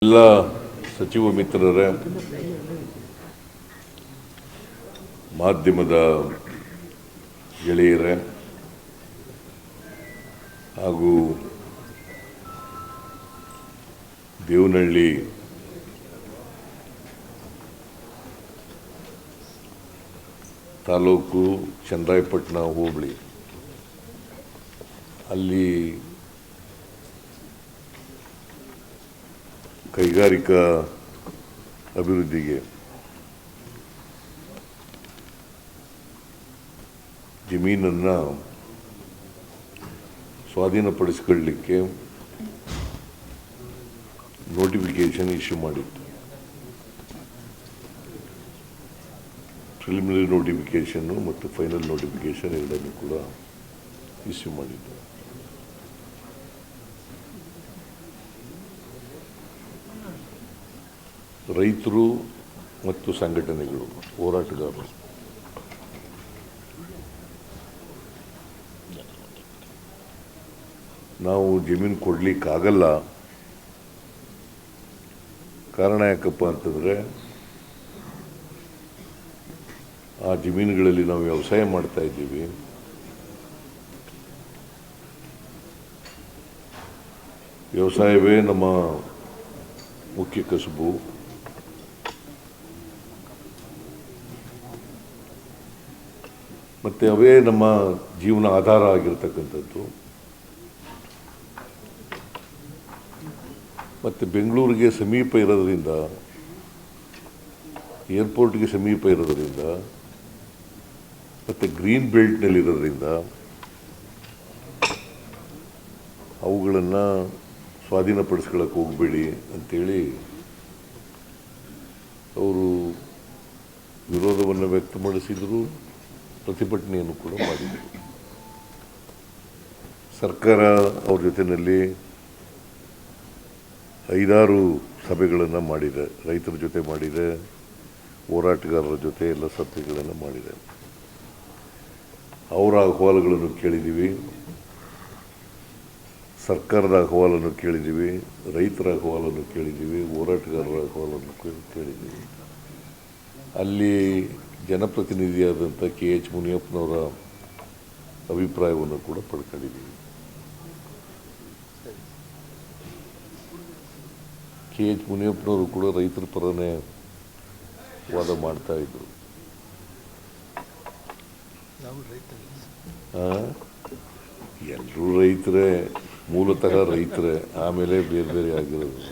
ಎಲ್ಲ ಸಚಿವ ಮಿತ್ರರೇ, ಮಾಧ್ಯಮದ ಗೆಳೆಯರೇ ಹಾಗೂ ದೇವನಹಳ್ಳಿ ತಾಲೂಕು ಚನ್ನರಾಯಪಟ್ಟಣ ಹೋಬಳಿ ಅಲ್ಲಿ ಕೈಗಾರಿಕಾ ಅಭಿವೃದ್ಧಿಗೆ ಜಮೀನನ್ನು ಸ್ವಾಧೀನಪಡಿಸಿಕೊಳ್ಳಲಿಕ್ಕೆ ನೋಟಿಫಿಕೇಶನ್ ಇಶ್ಯೂ ಮಾಡಿತ್ತು. ಪ್ರಿಲಿಮಿನರಿ ನೋಟಿಫಿಕೇಶನ್ನು ಮತ್ತು ಫೈನಲ್ ನೋಟಿಫಿಕೇಶನ್ ಎರಡನ್ನೂ ಕೂಡ ಇಶ್ಯೂ ಮಾಡಿತ್ತು. ರೈತರು ಮತ್ತು ಸಂಘಟನೆಗಳು, ಹೋರಾಟಗಾರರು ನಾವು ಜಮೀನು ಕೊಡಲಿಕ್ಕಾಗಲ್ಲ. ಕಾರಣ ಯಾಕಪ್ಪ ಅಂತಂದರೆ ಆ ಜಮೀನುಗಳಲ್ಲಿ ನಾವು ವ್ಯವಸಾಯ ಮಾಡ್ತಾ ಇದ್ದೀವಿ. ವ್ಯವಸಾಯವೇ ನಮ್ಮ ಮುಖ್ಯ ಕಸುಬು. ಮತ್ತು ಅವೇ ನಮ್ಮ ಜೀವನ ಆಧಾರ ಆಗಿರ್ತಕ್ಕಂಥದ್ದು. ಮತ್ತು ಬೆಂಗಳೂರಿಗೆ ಸಮೀಪ ಇರೋದ್ರಿಂದ, ಏರ್ಪೋರ್ಟ್ಗೆ ಸಮೀಪ ಇರೋದ್ರಿಂದ ಮತ್ತು ಗ್ರೀನ್ ಬೆಲ್ಟ್ನಲ್ಲಿರೋದ್ರಿಂದ ಅವುಗಳನ್ನು ಸ್ವಾಧೀನಪಡಿಸ್ಕೊಳ್ಳೋಕೆ ಹೋಗಬೇಡಿ ಅಂಥೇಳಿ ಅವರು ವಿರೋಧವನ್ನು ವ್ಯಕ್ತಪಡಿಸಿದರು, ಪ್ರತಿಭಟನೆಯನ್ನು ಕೂಡ ಮಾಡಿದರು. ಸರ್ಕಾರ ಅವ್ರ ಜೊತೆಯಲ್ಲಿ 5-6 ಸಭೆಗಳನ್ನು ಮಾಡಿದೆ. ರೈತರ ಜೊತೆ ಮಾಡಿದೆ, ಹೋರಾಟಗಾರರ ಜೊತೆ ಎಲ್ಲ ಸಭೆಗಳನ್ನು ಮಾಡಿದೆ. ಅವರ ಅಹವಾಲುಗಳನ್ನು ಕೇಳಿದ್ದೀವಿ, ಸರ್ಕಾರದ ಅಹವಾಲನ್ನು ಕೇಳಿದ್ದೀವಿ, ರೈತರ ಅಹವಾಲನ್ನು ಕೇಳಿದ್ದೀವಿ, ಹೋರಾಟಗಾರರ ಅಹವಾಲನ್ನು ಕೇಳಿದ್ದೀವಿ. ಅಲ್ಲಿ ಜನಪ್ರತಿನಿಧಿಯಾದಂಥ KH ಮುನಿಯಪ್ಪನವರ ಅಭಿಪ್ರಾಯವನ್ನು ಕೂಡ ಪಡ್ಕೊಂಡಿದ್ದೀವಿ. KH ಮುನಿಯಪ್ಪನವರು ಕೂಡ ರೈತರ ಪರನೇ ವಾದ ಮಾಡ್ತಾ ಇದ್ರು. ಎಲ್ಲರೂ ರೈತರೇ, ಮೂಲತಃ ರೈತರೇ, ಆಮೇಲೆ ಬೇರೆ ಬೇರೆ ಆಗಿರೋದು.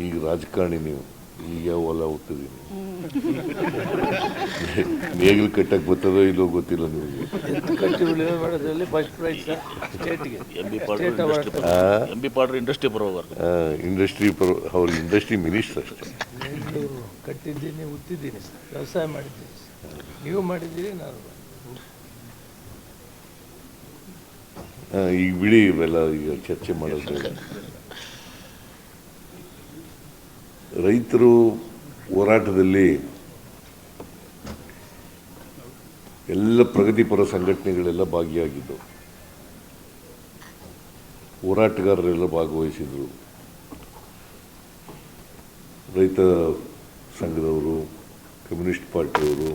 ಈಗ ರಾಜಕಾರಣಿ ನೀವು, ಈಗ ಹೊಲ ಹೋಗ್ತಿದ್ದೀನಿ. ನೇಗಿಲು ಕಟ್ಟಕ್ಕೆ ಬರ್ತದೋ ಇಲ್ಲೋ ಗೊತ್ತಿಲ್ಲ ನಿಮಗೆ. ಇಂಡಸ್ಟ್ರಿ ಅವ್ರ ಇಂಡಸ್ಟ್ರಿ ಮಿನಿಸ್ಟರ್ ಅಷ್ಟೇ. ಕಟ್ಟಿದ್ದೀನಿ, ಉತ್ತಿದ್ದೀನಿ, ವ್ಯವಸಾಯ ಮಾಡಿದ್ದೀನಿ. ನೀವು ಮಾಡಿದ್ದೀರಿ, ನಾನು ಈಗ ಬಿಡಿ ಇವೆಲ್ಲ ಈಗ ಚರ್ಚೆ ಮಾಡೋದು. ರೈತರು ಹೋರಾಟದಲ್ಲಿ ಎಲ್ಲ ಪ್ರಗತಿಪರ ಸಂಘಟನೆಗಳೆಲ್ಲ ಭಾಗಿಯಾಗಿದ್ದವು. ಹೋರಾಟಗಾರರೆಲ್ಲ ಭಾಗವಹಿಸಿದರು. ರೈತ ಸಂಘದವರು, ಕಮ್ಯುನಿಸ್ಟ್ ಪಾರ್ಟಿಯವರು,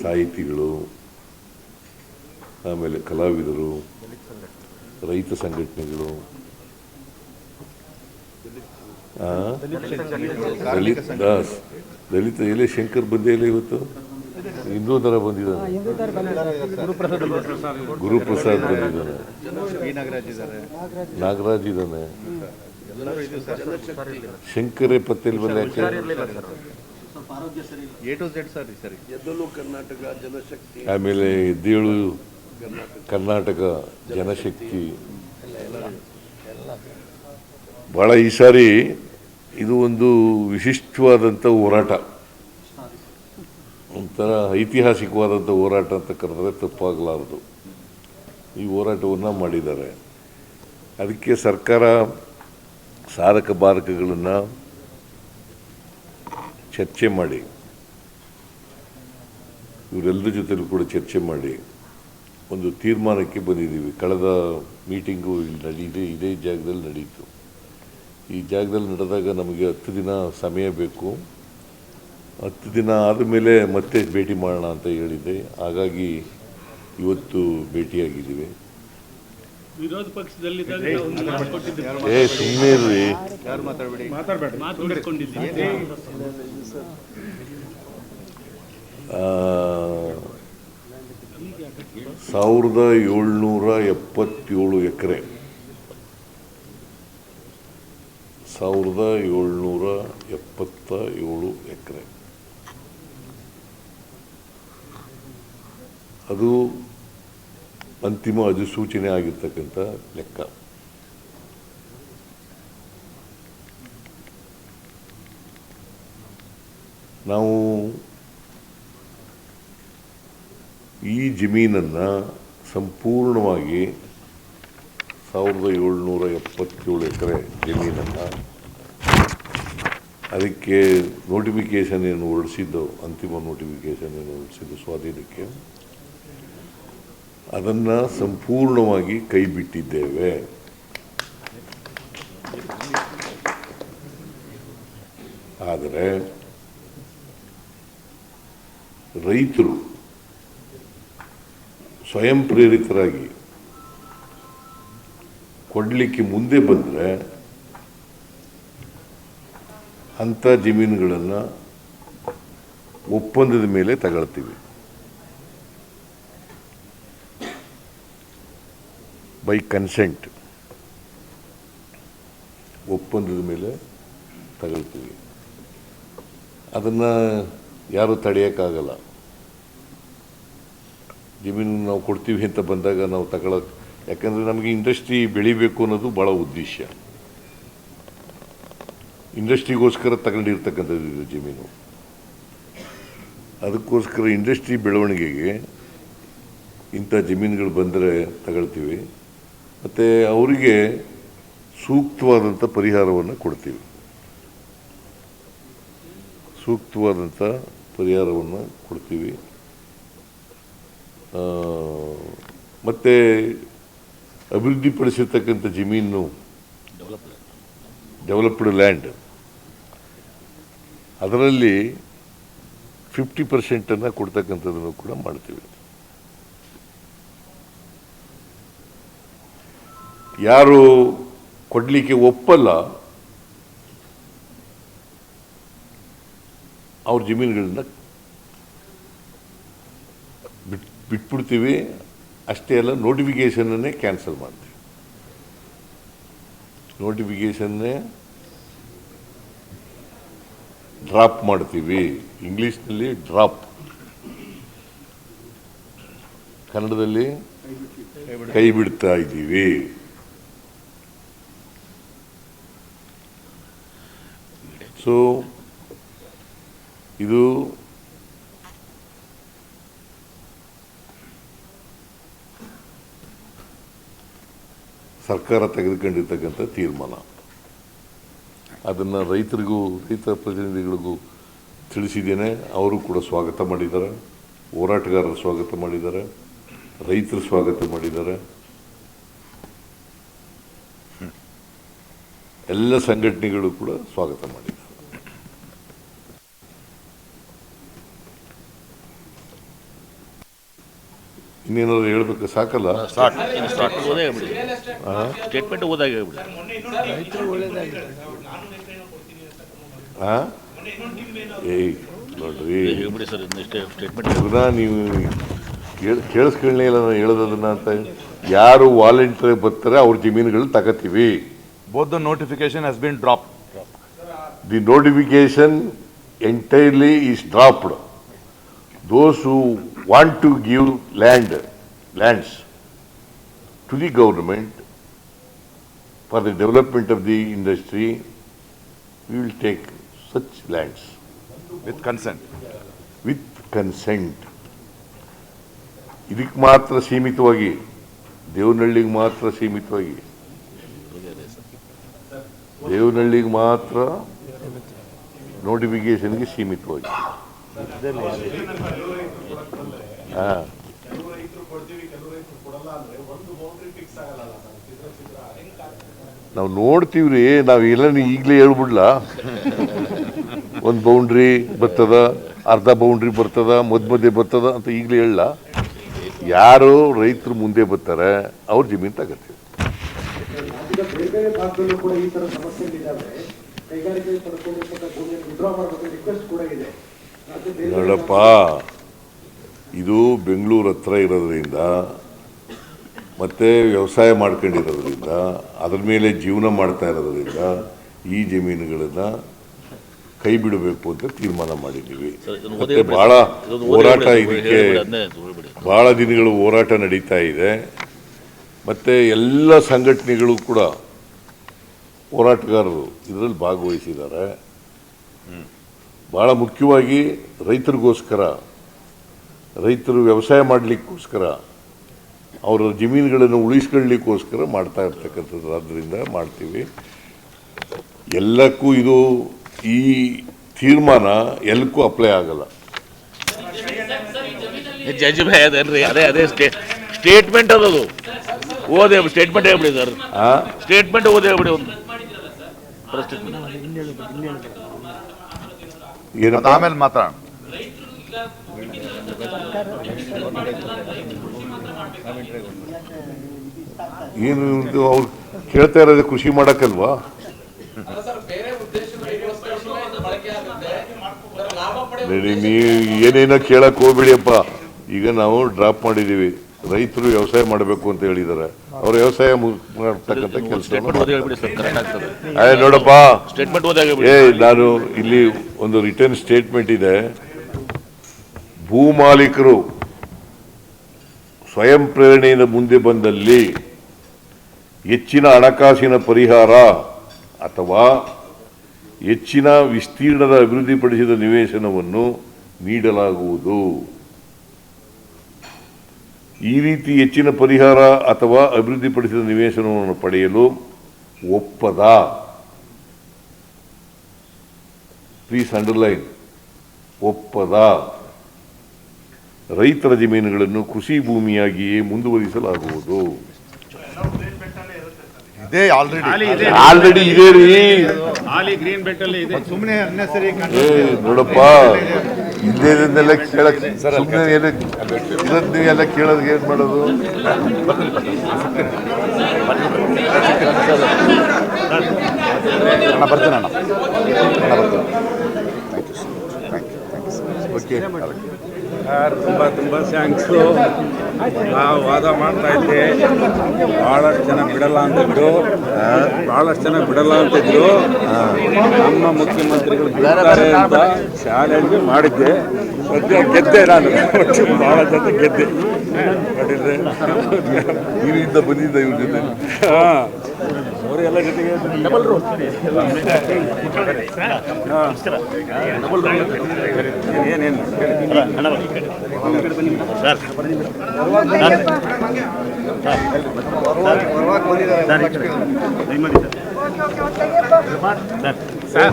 ಸಾಹಿತಿಗಳು, ಆಮೇಲೆ ಕಲಾವಿದರು, ರೈತ ಸಂಘಟನೆಗಳು, ದಲಿತ ಎಲೆ ಶಂಕರ್ ಬಂದೇ ಇಲ್ಲ ಇವತ್ತು. ಇನ್ನೂ ಥರ ಬಂದಿದ್ದಾನೆ, ಗುರುಪ್ರಸಾದ್ ಬಂದಿದ್ದಾನೆ, ನಾಗರಾಜ್ ಇದ್ದಾನೆ, ಶಂಕರೇ ಪತ್ತೇಲ್ ಬಂದ. ಆಮೇಲೆ ಎದ್ದೇಳು ಕರ್ನಾಟಕ ಜನಶಕ್ತಿ. ಭಾಳ ಈ ಸಾರಿ ಇದು ಒಂದು ವಿಶಿಷ್ಟವಾದಂಥ ಹೋರಾಟ, ಒಂಥರ ಐತಿಹಾಸಿಕವಾದಂಥ ಹೋರಾಟ ಅಂತ ಕರೆದರೆ ತಪ್ಪಾಗಲಾರದು. ಈ ಹೋರಾಟವನ್ನು ಮಾಡಿದ್ದಾರೆ. ಅದಕ್ಕೆ ಸರ್ಕಾರ ಸಾಧಕ ಬಾಧಕಗಳನ್ನು ಚರ್ಚೆ ಮಾಡಿ, ಇವರೆಲ್ಲರ ಜೊತೆಲೂ ಕೂಡ ಚರ್ಚೆ ಮಾಡಿ ಒಂದು ತೀರ್ಮಾನಕ್ಕೆ ಬಂದಿದ್ದೀವಿ. ಕಳೆದ ಮೀಟಿಂಗು ಇಲ್ಲಿ ಇದೇ ಜಾಗದಲ್ಲಿ ನಡೀತು. ಈ ಜಾಗದಲ್ಲಿ ನಡೆದಾಗ ನಮಗೆ 10 ದಿನ ಸಮಯ ಬೇಕು. 10 ದಿನ ಆದಮೇಲೆ ಮತ್ತೆ ಭೇಟಿ ಮಾಡೋಣ ಅಂತ ಹೇಳಿದ್ದೆ. ಹಾಗಾಗಿ ಇವತ್ತು ಭೇಟಿಯಾಗಿದ್ದೀವಿ. ವಿರೋಧ ಪಕ್ಷದಲ್ಲಿದ್ದಾಗ ಸುಮ್ಮನೆ ರೀ, ಮಾತಾಡ್ಕೊಂಡಿದ್ದೀವಿ. 1777 ಎಕರೆ 1777 ಎಕರೆ ಅದು ಅಂತಿಮ ಅಧಿಸೂಚನೆ ಆಗಿರ್ತಕ್ಕಂಥ ಲೆಕ್ಕ. ನಾವು ಈ ಜಮೀನನ್ನು ಸಂಪೂರ್ಣವಾಗಿ 1777 ಎಕರೆ ಜಮೀನನ್ನು ಅದಕ್ಕೆ ನೋಟಿಫಿಕೇಷನ್ ಏನು ಹೊರಡಿಸಿದ್ದು, ಅಂತಿಮ ನೋಟಿಫಿಕೇಷನ್ ಏನು ಹೊರಡಿಸಿದ್ದು ಸ್ವಾಧೀನಕ್ಕೆ, ಅದನ್ನು ಸಂಪೂರ್ಣವಾಗಿ ಕೈ ಬಿಟ್ಟಿದ್ದೇವೆ. ಆದರೆ ರೈತರು ಸ್ವಯಂ ಪ್ರೇರಿತರಾಗಿ ಕೊಡಲಿಕ್ಕೆ ಮುಂದೆ ಬಂದರೆ ಅಂಥ ಜಮೀನುಗಳನ್ನು ಒಪ್ಪಂದದ ಮೇಲೆ ತಗೊಳ್ತೀವಿ. ಬೈ ಕನ್ಸೆಂಟ್ ಒಪ್ಪಂದದ ಮೇಲೆ ತಗೊಳ್ತೀವಿ. ಅದನ್ನು ಯಾರೂ ತಡೆಯೋಕ್ಕಾಗಲ್ಲ. ಜಮೀನು ನಾವು ಕೊಡ್ತೀವಿ ಅಂತ ಬಂದಾಗ ನಾವು ತಗೊಳ್ಳೋಕೆ, ಯಾಕಂದರೆ ನಮಗೆ ಇಂಡಸ್ಟ್ರಿ ಬೆಳಿಬೇಕು ಅನ್ನೋದು ಭಾಳ ಉದ್ದೇಶ. ಇಂಡಸ್ಟ್ರಿಗೋಸ್ಕರ ತಗೊಂಡಿರ್ತಕ್ಕಂಥದ್ದು ಇದು ಜಮೀನು. ಅದಕ್ಕೋಸ್ಕರ ಇಂಡಸ್ಟ್ರಿ ಬೆಳವಣಿಗೆಗೆ ಇಂಥ ಜಮೀನುಗಳು ಬಂದರೆ ತಗೊಳ್ತೀವಿ. ಮತ್ತು ಅವರಿಗೆ ಸೂಕ್ತವಾದಂಥ ಪರಿಹಾರವನ್ನು ಕೊಡ್ತೀವಿ. ಸೂಕ್ತವಾದಂಥ ಪರಿಹಾರವನ್ನು ಕೊಡ್ತೀವಿ. ಮತ್ತು ಅಭಿವೃದ್ಧಿಪಡಿಸಿರ್ತಕ್ಕಂಥ ಜಮೀನು, ಡೆವಲಪ್ಡ್ ಲ್ಯಾಂಡ್, ಅದರಲ್ಲಿ 50% ಕೊಡ್ತಕ್ಕಂಥದ್ದನ್ನು ಕೂಡ ಮಾಡ್ತೀವಿ. ಯಾರು ಕೊಡಲಿಕ್ಕೆ ಒಪ್ಪಲ್ಲ ಅವ್ರ ಜಮೀನುಗಳನ್ನ ಬಿಟ್ಬಿಡ್ತೀವಿ. ಅಷ್ಟೇ ಅಲ್ಲ, ನೋಟಿಫಿಕೇಷನ್ನೇ ಕ್ಯಾನ್ಸಲ್ ಮಾಡ್ತೀವಿ. ನೋಟಿಫಿಕೇಷನ್ನೇ ಡ್ರಾಪ್ ಮಾಡ್ತೀವಿ. ಇಂಗ್ಲೀಷ್ನಲ್ಲಿ ಡ್ರಾಪ್, ಕನ್ನಡದಲ್ಲಿ ಕೈ ಬಿಡ್ತಾ ಇದ್ದೀವಿ. ಸೊ ಇದು ಸರ್ಕಾರ ತೆಗೆದುಕೊಂಡಿರ್ತಕ್ಕಂಥ ತೀರ್ಮಾನ. ಅದನ್ನು ರೈತ ಪ್ರತಿನಿಧಿಗಳಿಗೂ ತಿಳಿಸಿದ್ದೇನೆ. ಅವರು ಕೂಡ ಸ್ವಾಗತ ಮಾಡಿದ್ದಾರೆ. ಹೋರಾಟಗಾರರು ಸ್ವಾಗತ ಮಾಡಿದ್ದಾರೆ, ರೈತರು ಸ್ವಾಗತ ಮಾಡಿದ್ದಾರೆ, ಎಲ್ಲ ಸಂಘಟನೆಗಳು ಕೂಡ ಸ್ವಾಗತ ಮಾಡಿದ್ದಾರೆ. ಇನ್ನೇನಾದ್ರು ಹೇಳ್ಬೇಕು? ಸಾಕಲ್ಲ? ಸ್ಟೇಟ್ಮೆಂಟ್ ಓದಾಗಿ ರೈತರು ಒಳ್ಳೇದಾಗಿದೆ. ನೋಡ್ರಿ, ಸ್ಟೇಟ್ಮೆಂಟ್ ನೀವು ಕೇಳಿಸ್ಕೊಳ್ಳಿ ಇಲ್ಲ ನಾನು ಹೇಳೋದನ್ನ ಅಂತ. ಯಾರು ವಾಲಂಟಿಯರ್ ಬರ್ತಾರೆ ಅವ್ರ ಜಮೀನುಗಳು ತಗೋತೀವಿ. Both the notification has been dropped. The notification entirely is dropped. Those who want to give lands to the government for the development of the industry, we will take such lands With consent. with consent. ಇದಕ್ಕೆ ಮಾತ್ರ ಸೀಮಿತವಾಗಿ, ದೇವನಹಳ್ಳಿಗೆ ಮಾತ್ರ ಸೀಮಿತವಾಗಿ, ದೇವನಹಳ್ಳಿಗೆ ಮಾತ್ರ ನೋಟಿಫಿಕೇಶನ್ಗೆ ಸೀಮಿತವಾಗಿ. ನಾವು ನೋಡ್ತೀವ್ರಿ, ನಾವು ಎಲ್ಲ ಈಗಲೇ ಹೇಳ್ಬಿಡ್ಲಾ? ಒಂದು ಬೌಂಡ್ರಿ ಬರ್ತದ, ಅರ್ಧ ಬೌಂಡ್ರಿ ಬರ್ತದ, ಮಧ್ಯೆ ಬರ್ತದ ಅಂತ ಈಗಲೇ ಹೇಳಲ್ಲ. ಯಾರು ರೈತರು ಮುಂದೆ ಬರ್ತಾರೆ ಅವ್ರ ಜಮೀನು ತಗೋತೀವಿ. ಈಗ ಬೇರೆ ಬೇರೆ ಭಾಗದಲ್ಲೂ ಕೂಡ ಈ ತರ ಸಮಸ್ಯೆಗಳಿದ್ದಾವೆ. ಕೈಗಾರಿಕೆ ಪಡ್ಕೊಂಡಿರ್ತಕ್ಕಂಥ ಭೂಮಿಯನ್ನು ವಿಡ್ರಾ ಮಾಡಬೇಕು ರಿಕ್ವೆಸ್ಟ್ ಕೂಡ ಇದೆ. ನೋಡಪ್ಪ, ಇದು ಬೆಂಗಳೂರು ಹತ್ರ ಇರೋದ್ರಿಂದ ಮತ್ತು ವ್ಯವಸಾಯ ಮಾಡ್ಕೊಂಡಿರೋದ್ರಿಂದ ಅದ್ರ ಮೇಲೆ ಜೀವನ ಮಾಡ್ತಾ ಇರೋದ್ರಿಂದ ಈ ಜಮೀನುಗಳನ್ನು ಕೈ ಬಿಡಬೇಕು ಅಂತ ತೀರ್ಮಾನ ಮಾಡಿದ್ದೀವಿ. ಮತ್ತು ಭಾಳ ಹೋರಾಟ, ಇದಕ್ಕೆ ಭಾಳ ದಿನಗಳು ಹೋರಾಟ ನಡೀತಾ ಇದೆ. ಮತ್ತು ಎಲ್ಲ ಸಂಘಟನೆಗಳು ಕೂಡ ಹೋರಾಟಗಾರರು ಇದರಲ್ಲಿ ಭಾಗವಹಿಸಿದ್ದಾರೆ. ಭಾಳ ಮುಖ್ಯವಾಗಿ ರೈತರಿಗೋಸ್ಕರ, ರೈತರು ವ್ಯವಸಾಯ ಮಾಡಲಿಕ್ಕೋಸ್ಕರ, ಅವರ ಜಮೀನುಗಳನ್ನು ಉಳಿಸ್ಕೊಳ್ಳಿಕ್ಕೋಸ್ಕರ ಮಾಡ್ತಾ ಇರ್ತಕ್ಕಂಥದ್ದು. ಆದ್ದರಿಂದ ಮಾಡ್ತೀವಿ. ಎಲ್ಲಕ್ಕೂ ಇದು ಈ ತೀರ್ಮಾನ ಎಲ್ಲಕ್ಕೂ ಅಪ್ಲೈ ಆಗಲ್ಲ. ಜಡ್ಜ್ ಭಯ ಅದೇನ್ರಿ? ಅದೇ ಸ್ಟೇಟ್ಮೆಂಟ್ ಅದದು. ಓದೇ ಸ್ಟೇಟ್ಮೆಂಟ್ ಹೇಳ್ಬಿಡಿ ಸರ್. ಸ್ಟೇಟ್ಮೆಂಟ್ ಓದೇ ಹೇಳ್ಬಿಡಿ. ಒಂದು ಏನಪ್ಪ ಆಮೇಲೆ ಮಾತಾಡೋಣ. ಏನು ಅವ್ರು ಕೇಳ್ತಾ ಇರೋದು ಕೃಷಿ ಮಾಡಕ್ಕಲ್ವಾ? ನೀವು ಏನೇನೋ ಕೇಳಕ್ ಹೋಗ್ಬಿಡಿಯಪ್ಪ. ಈಗ ನಾವು ಡ್ರಾಪ್ ಮಾಡಿದೀವಿ. ರೈತರು ವ್ಯವಸಾಯ ಮಾಡಬೇಕು ಅಂತ ಹೇಳಿದ್ದಾರೆ. ಅವ್ರ ವ್ಯವಸಾಯ ಮಾಡ್ತಕ್ಕಂಥ ಕೆಲಸ. ನೋಡಪ್ಪ, ನಾನು ಇಲ್ಲಿ ಒಂದು ರಿಟರ್ನ್ ಸ್ಟೇಟ್ಮೆಂಟ್ ಇದೆ. ಭೂ ಮಾಲೀಕರು ಸ್ವಯಂ ಪ್ರೇರಣೆಯಿಂದ ಮುಂದೆ ಬಂದಲ್ಲಿ ಹೆಚ್ಚಿನ ಹಣಕಾಸಿನ ಪರಿಹಾರ ಅಥವಾ ಹೆಚ್ಚಿನ ವಿಸ್ತೀರ್ಣದ ಅಭಿವೃದ್ಧಿಪಡಿಸಿದ ನಿವೇಶನವನ್ನು ನೀಡಲಾಗುವುದು. ಈ ರೀತಿ ಹೆಚ್ಚಿನ ಪರಿಹಾರ ಅಥವಾ ಅಭಿವೃದ್ಧಿಪಡಿಸಿದ ನಿವೇಶನವನ್ನು ಪಡೆಯಲು ಒಪ್ಪದ, ಪ್ಲೀಸ್ ಅಂಡರ್ಲೈನ್, ಒಪ್ಪದ ರೈತರ ಜಮೀನುಗಳನ್ನು ಕೃಷಿ ಭೂಮಿಯಾಗಿಯೇ ಮುಂದುವರಿಸಲಾಗುವುದು. ಇದೇ ಆಲ್ರೆಡಿ ಇದೆ ರೀ. ಗ್ರೀನ್ ಬೆಲ್ಟ್ ಅಲ್ಲಿ ಇದೆ. ಸುಮ್ಮನೆ ನೋಡಪ್ಪ, ಇದ್ದೇನೆಲ್ಲ ಕೇಳಕ್ ಸುಮ್ಮನೆ ಎಲ್ಲ ಕೇಳೋದಕ್ಕೆ ಏನ್ ಮಾಡೋದು? ಬರ್ತೀನಿ ಅಣ್ಣ. ಓಕೆ, ತುಂಬ ಥ್ಯಾಂಕ್ಸು. ನಾವು ವಾದ ಮಾಡ್ತಾ ಇದ್ದೆ, ಭಾಳಷ್ಟು ಜನ ಬಿಡಲ್ಲ ಅಂತಿದ್ರು. ನಮ್ಮ ಮುಖ್ಯಮಂತ್ರಿಗಳು ಬಿಡ್ತಾರೆ ಅಂತ ಚಾಲೆಂಜ್ ಮಾಡಿದ್ದೆ. ಸದ್ಯ ಗೆದ್ದೆ. ನಾನು ಭಾಳ ಜೊತೆ ಗೆದ್ದೆ. ನೋಡಿದ್ರೆ ಇಲ್ಲಿಂದ ಬಂದಿದ್ದ ಇವ್ರ ಜೊತೆ. ಅವರೆಲ್ಲ ಜೊತೆಗೆ ಏನೇನು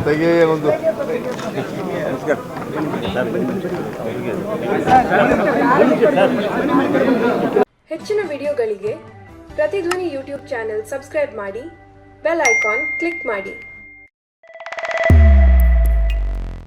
ತೆಗೆ ಒಂದು ಹೆಚ್ಚಿನ ವಿಡಿಯೋಗಳಿಗೆ ಪ್ರತಿಧ್ವನಿ ಯೂಟ್ಯೂಬ್ ಚಾನೆಲ್ ಸಬ್ಸ್ಕ್ರೈಬ್ ಮಾಡಿ, ಬೆಲ್ ಐಕಾನ್ ಕ್ಲಿಕ್ ಮಾಡಿ.